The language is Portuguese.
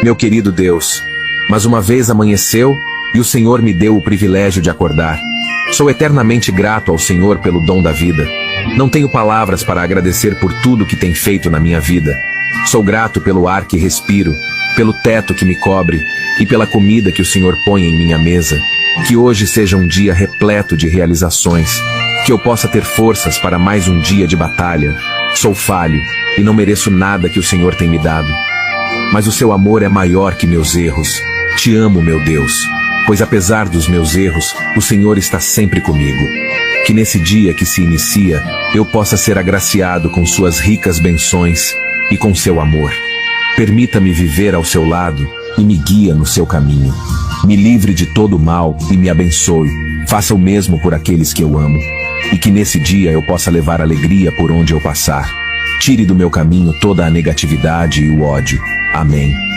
meu querido Deus. Mas uma vez amanheceu, e o Senhor me deu o privilégio de acordar. Sou eternamente grato ao Senhor pelo dom da vida. Não tenho palavras para agradecer por tudo que tem feito na minha vida. Sou grato pelo ar que respiro, pelo teto que me cobre e pela comida que o Senhor põe em minha mesa. Que hoje seja um dia repleto de realizações, que eu possa ter forças para mais um dia de batalha. Sou falho e não mereço nada que o Senhor tem me dado. Mas o seu amor é maior que meus erros. Te amo, meu Deus, pois apesar dos meus erros, o Senhor está sempre comigo. Que nesse dia que se inicia, eu possa ser agraciado com suas ricas bênçãos e com seu amor. Permita-me viver ao seu lado e me guia no seu caminho. Me livre de todo mal e me abençoe. Faça o mesmo por aqueles que eu amo. E que nesse dia eu possa levar alegria por onde eu passar. Tire do meu caminho toda a negatividade e o ódio. Amém.